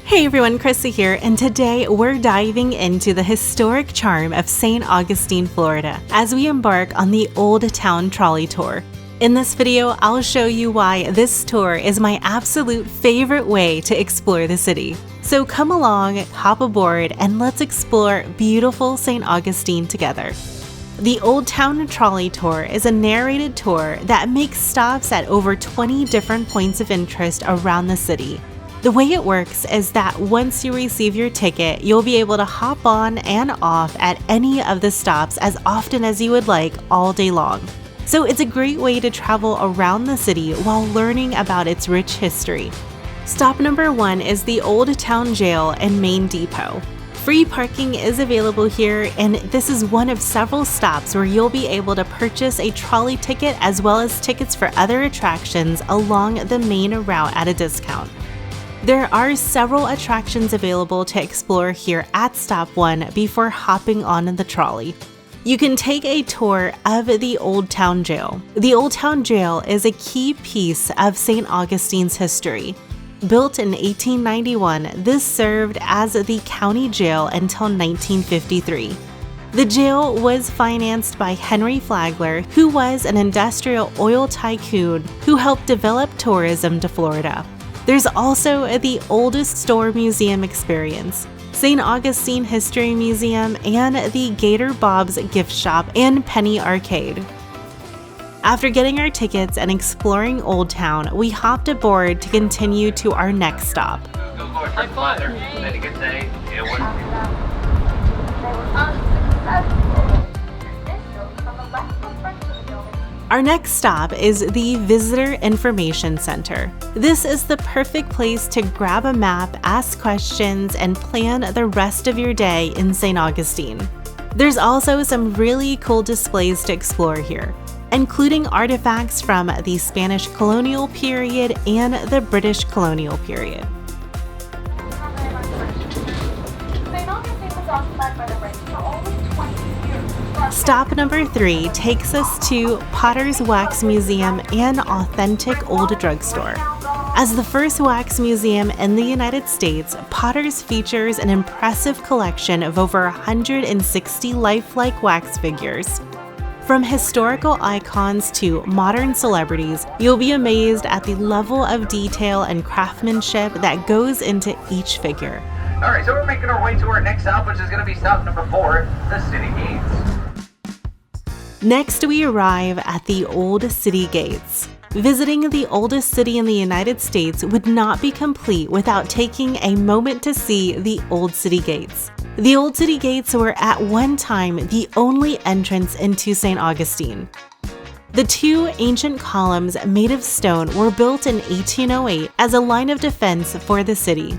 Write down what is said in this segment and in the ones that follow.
Hey everyone, Krista here, and today we're diving into the historic charm of St. Augustine, Florida, as we embark on the Old Town Trolley Tour. In this video, I'll show you why this tour is my absolute favorite way to explore the city. So come along, hop aboard, and let's explore beautiful St. Augustine together. The Old Town Trolley Tour is a narrated tour that makes stops at over 20 different points of interest around the city. The way it works is that once you receive your ticket, you'll be able to hop on and off at any of the stops as often as you would like all day long. So it's a great way to travel around the city while learning about its rich history. Stop number 1 is the Old Town Jail and Main Depot. Free parking is available here, and this is one of several stops where you'll be able to purchase a trolley ticket as well as tickets for other attractions along the main route at a discount. There are several attractions available to explore here at Stop 1 before hopping on the trolley. You can take a tour of the Old Town Jail. The Old Town Jail is a key piece of St. Augustine's history. Built in 1891, this served as the county jail until 1953. The jail was financed by Henry Flagler, who was an industrial oil tycoon who helped develop tourism to Florida. There's also the Oldest Store Museum Experience, St. Augustine History Museum, and the Gator Bob's Gift Shop and Penny Arcade. After getting our tickets and exploring Old Town, we hopped aboard to continue to our next stop. Our next stop is the Visitor Information Center. This is the perfect place to grab a map, ask questions, and plan the rest of your day in St. Augustine. There's also some really cool displays to explore here, including artifacts from the Spanish colonial period and the British colonial period. Stop number 3 takes us to Potter's Wax Museum and Authentic Old Drugstore. As the first wax museum in the United States, Potter's features an impressive collection of over 160 lifelike wax figures. From historical icons to modern celebrities, you'll be amazed at the level of detail and craftsmanship that goes into each figure. All right, so we're making our way to our next stop, which is going to be stop number 4, the City Gates. Next, we arrive at the Old City Gates. Visiting the oldest city in the United States would not be complete without taking a moment to see the Old City Gates. The Old City Gates were at one time the only entrance into St. Augustine. The 2 ancient columns made of stone were built in 1808 as a line of defense for the city.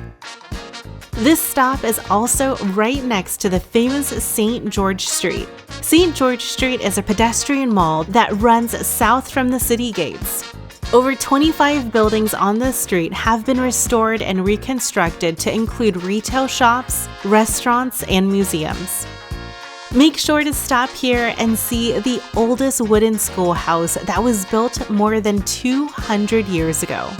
This stop is also right next to the famous St. George Street. St. George Street is a pedestrian mall that runs south from the city gates. Over 25 buildings on this street have been restored and reconstructed to include retail shops, restaurants, and museums. Make sure to stop here and see the oldest wooden schoolhouse that was built more than 200 years ago.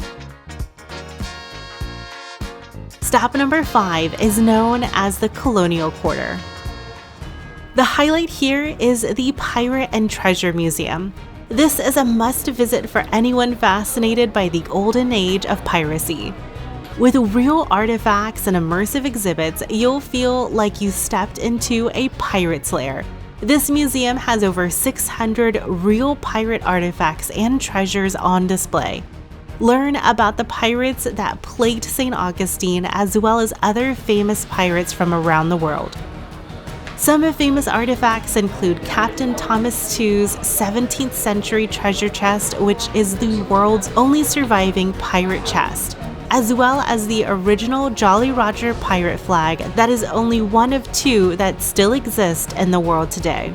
Stop number 5 is known as the Colonial Quarter. The highlight here is the Pirate and Treasure Museum. This is a must-visit for anyone fascinated by the golden age of piracy. With real artifacts and immersive exhibits, you'll feel like you stepped into a pirate's lair. This museum has over 600 real pirate artifacts and treasures on display. Learn about the pirates that plagued St. Augustine as well as other famous pirates from around the world. Some famous artifacts include Captain Thomas II's 17th century treasure chest, which is the world's only surviving pirate chest, as well as the original Jolly Roger pirate flag that is only one of 2 that still exist in the world today.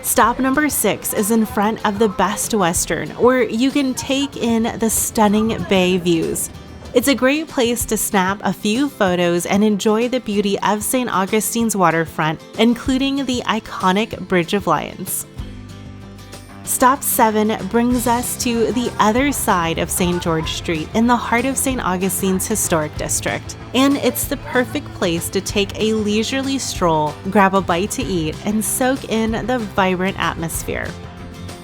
Stop number 6 is in front of the Best Western, where you can take in the stunning bay views. It's a great place to snap a few photos and enjoy the beauty of St. Augustine's waterfront, including the iconic Bridge of Lions. Stop 7 brings us to the other side of St. George Street in the heart of St. Augustine's historic district. And it's the perfect place to take a leisurely stroll, grab a bite to eat, and soak in the vibrant atmosphere.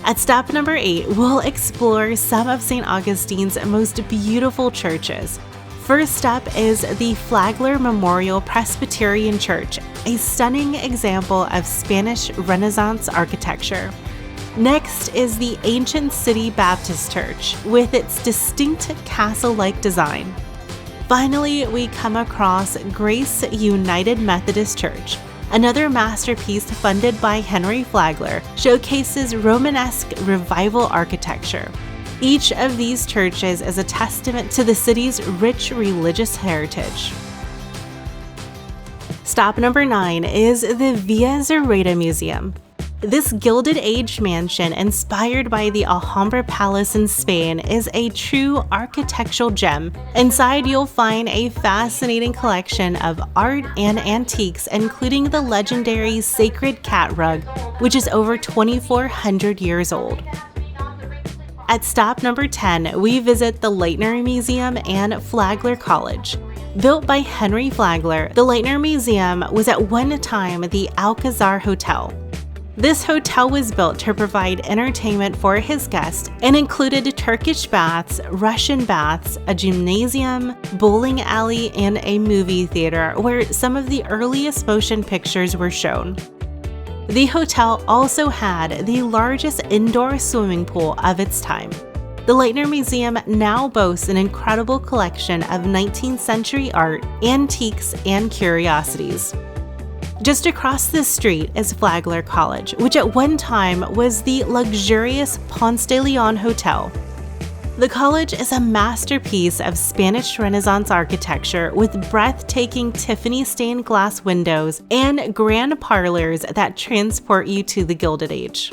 At stop number 8, we'll explore some of St. Augustine's most beautiful churches. First up is the Flagler Memorial Presbyterian Church, a stunning example of Spanish Renaissance architecture. Next is the Ancient City Baptist Church, with its distinct castle-like design. Finally, we come across Grace United Methodist Church. Another masterpiece funded by Henry Flagler, showcases Romanesque revival architecture. Each of these churches is a testament to the city's rich religious heritage. Stop number 9 is the Villa Zareta Museum. This Gilded Age mansion, inspired by the Alhambra Palace in Spain, is a true architectural gem. Inside, you'll find a fascinating collection of art and antiques, including the legendary Sacred Cat Rug, which is over 2,400 years old. At stop number 10, we visit the Leitner Museum and Flagler College. Built by Henry Flagler, the Leitner Museum was at one time the Alcazar Hotel. This hotel was built to provide entertainment for his guests and included Turkish baths, Russian baths, a gymnasium, bowling alley, and a movie theater where some of the earliest motion pictures were shown. The hotel also had the largest indoor swimming pool of its time. The Leitner Museum now boasts an incredible collection of 19th century art, antiques, and curiosities. Just across the street is Flagler College, which at one time was the luxurious Ponce de Leon Hotel. The college is a masterpiece of Spanish Renaissance architecture with breathtaking Tiffany stained glass windows and grand parlors that transport you to the Gilded Age.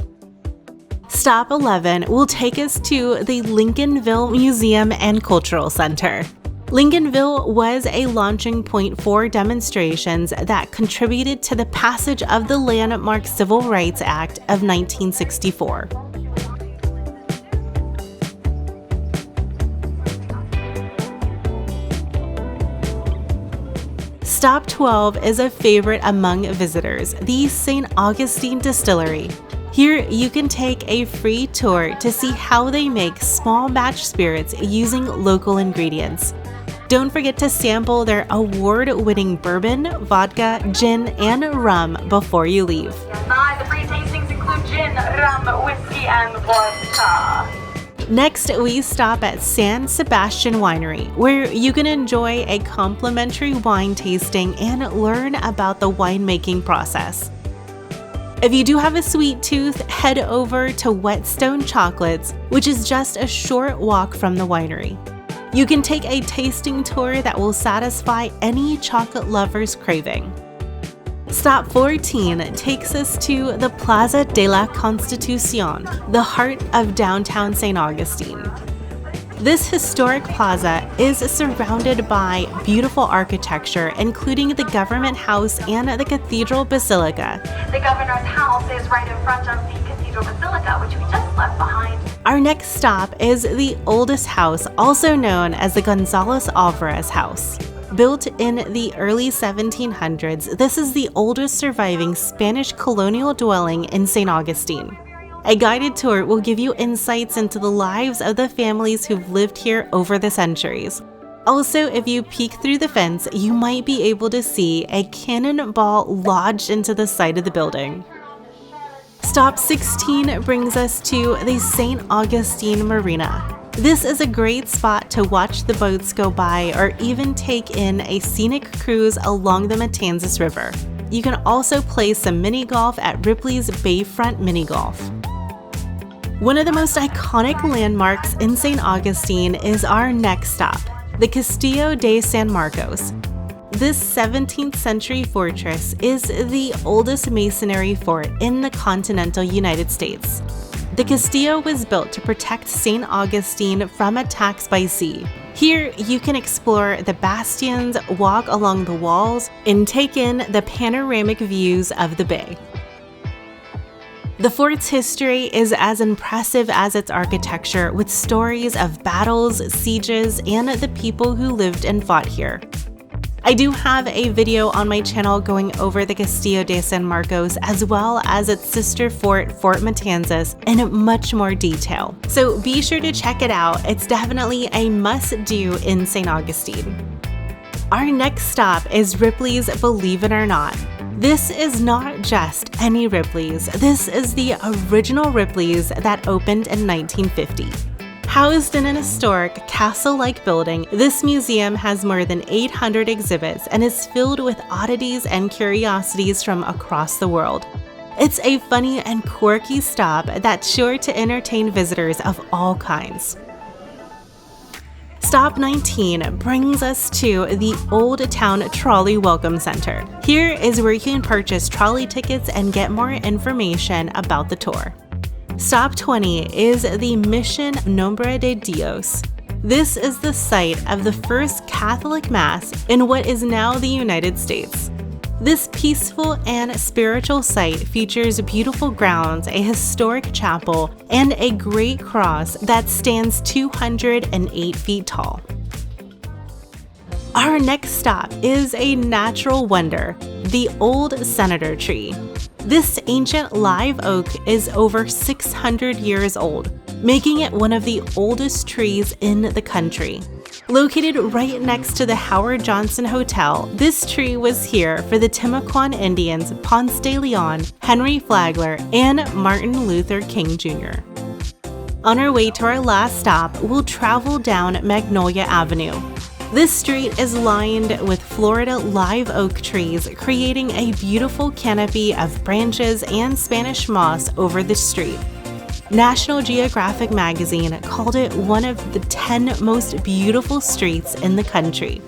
Stop 11 will take us to the Lincolnville Museum and Cultural Center. Lincolnville was a launching point for demonstrations that contributed to the passage of the landmark Civil Rights Act of 1964. Stop 12 is a favorite among visitors, the St. Augustine Distillery. Here, you can take a free tour to see how they make small batch spirits using local ingredients. Don't forget to sample their award-winning bourbon, vodka, gin, and rum before you leave. The free tastings include gin, rum, whiskey, and vodka. Next, we stop at San Sebastian Winery, where you can enjoy a complimentary wine tasting and learn about the winemaking process. If you do have a sweet tooth, head over to Whetstone Chocolates, which is just a short walk from the winery. You can take a tasting tour that will satisfy any chocolate lover's craving. Stop 14 takes us to the Plaza de la Constitucion, the heart of downtown St. Augustine. This historic plaza is surrounded by beautiful architecture, including the Government House and the Cathedral Basilica. The governor's house is right in front of the Cathedral Basilica, which we just left behind. Our next stop is the oldest house, also known as the Gonzalez Alvarez House. Built in the early 1700s, this is the oldest surviving Spanish colonial dwelling in St. Augustine. A guided tour will give you insights into the lives of the families who've lived here over the centuries. Also, if you peek through the fence, you might be able to see a cannonball lodged into the side of the building. Stop 16 brings us to the St. Augustine Marina. This is a great spot to watch the boats go by or even take in a scenic cruise along the Matanzas River. You can also play some mini golf at Ripley's Bayfront Mini Golf. One of the most iconic landmarks in St. Augustine is our next stop, the Castillo de San Marcos. This 17th century fortress is the oldest masonry fort in the continental United States. The Castillo was built to protect St. Augustine from attacks by sea. Here, you can explore the bastions, walk along the walls, and take in the panoramic views of the bay. The fort's history is as impressive as its architecture, with stories of battles, sieges, and the people who lived and fought here. I do have a video on my channel going over the Castillo de San Marcos as well as its sister fort, Fort Matanzas, in much more detail. So be sure to check it out. It's definitely a must-do in St. Augustine. Our next stop is Ripley's Believe It or Not. This is not just any Ripley's. This is the original Ripley's that opened in 1950. Housed in an historic castle-like building, this museum has more than 800 exhibits and is filled with oddities and curiosities from across the world. It's a funny and quirky stop that's sure to entertain visitors of all kinds. Stop 19 brings us to the Old Town Trolley Welcome Center. Here is where you can purchase trolley tickets and get more information about the tour. Stop 20 is the Mission Nombre de Dios. This is the site of the first Catholic Mass in what is now the United States. This peaceful and spiritual site features beautiful grounds, a historic chapel, and a great cross that stands 208 feet tall. Our next stop is a natural wonder, the Old Senator Tree. This ancient live oak is over 600 years old, making it one of the oldest trees in the country. Located right next to the Howard Johnson Hotel, this tree was here for the Timucuan Indians Ponce de Leon, Henry Flagler, and Martin Luther King Jr. On our way to our last stop, we'll travel down Magnolia Avenue. This street is lined with Florida live oak trees, creating a beautiful canopy of branches and Spanish moss over the street. National Geographic magazine called it one of the 10 most beautiful streets in the country.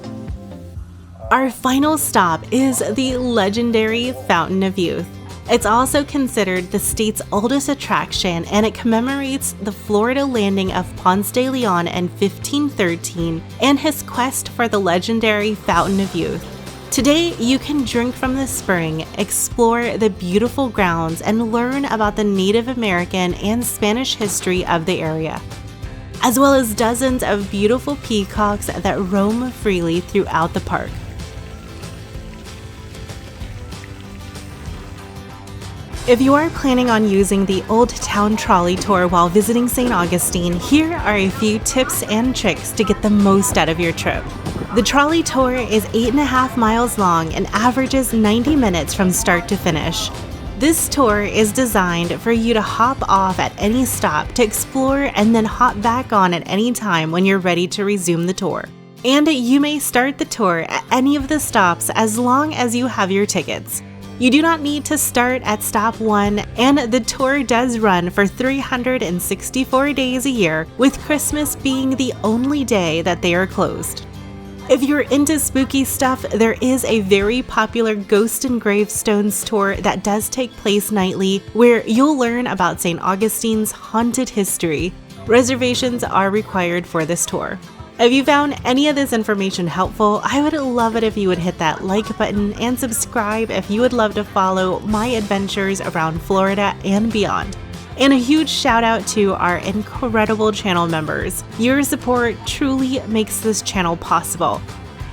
Our final stop is the legendary Fountain of Youth. It's also considered the state's oldest attraction, and it commemorates the Florida landing of Ponce de Leon in 1513 and his quest for the legendary Fountain of Youth. Today, you can drink from the spring, explore the beautiful grounds, and learn about the Native American and Spanish history of the area, as well as dozens of beautiful peacocks that roam freely throughout the park. If you are planning on using the Old Town Trolley Tour while visiting St. Augustine, here are a few tips and tricks to get the most out of your trip. The trolley tour is 8.5 miles long and averages 90 minutes from start to finish. This tour is designed for you to hop off at any stop to explore and then hop back on at any time when you're ready to resume the tour. And you may start the tour at any of the stops as long as you have your tickets. You do not need to start at stop 1, and the tour does run for 364 days a year, with Christmas being the only day that they are closed. If you're into spooky stuff, there is a very popular Ghost and Gravestones tour that does take place nightly, where you'll learn about St. Augustine's haunted history. Reservations are required for this tour. If you found any of this information helpful, I would love it if you would hit that like button and subscribe if you would love to follow my adventures around Florida and beyond. And a huge shout out to our incredible channel members. Your support truly makes this channel possible.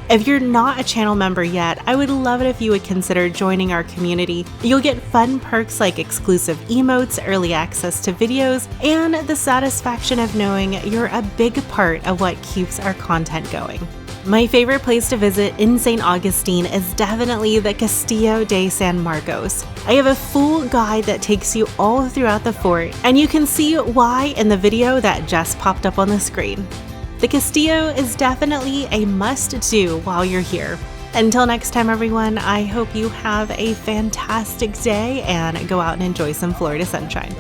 If you're not a channel member yet, I would love it if you would consider joining our community. You'll get fun perks like exclusive emotes, early access to videos, and the satisfaction of knowing you're a big part of what keeps our content going. My favorite place to visit in St. Augustine is definitely the Castillo de San Marcos. I have a full guide that takes you all throughout the fort, and you can see why in the video that just popped up on the screen. The Castillo is definitely a must-do while you're here. Until next time, everyone, I hope you have a fantastic day and go out and enjoy some Florida sunshine.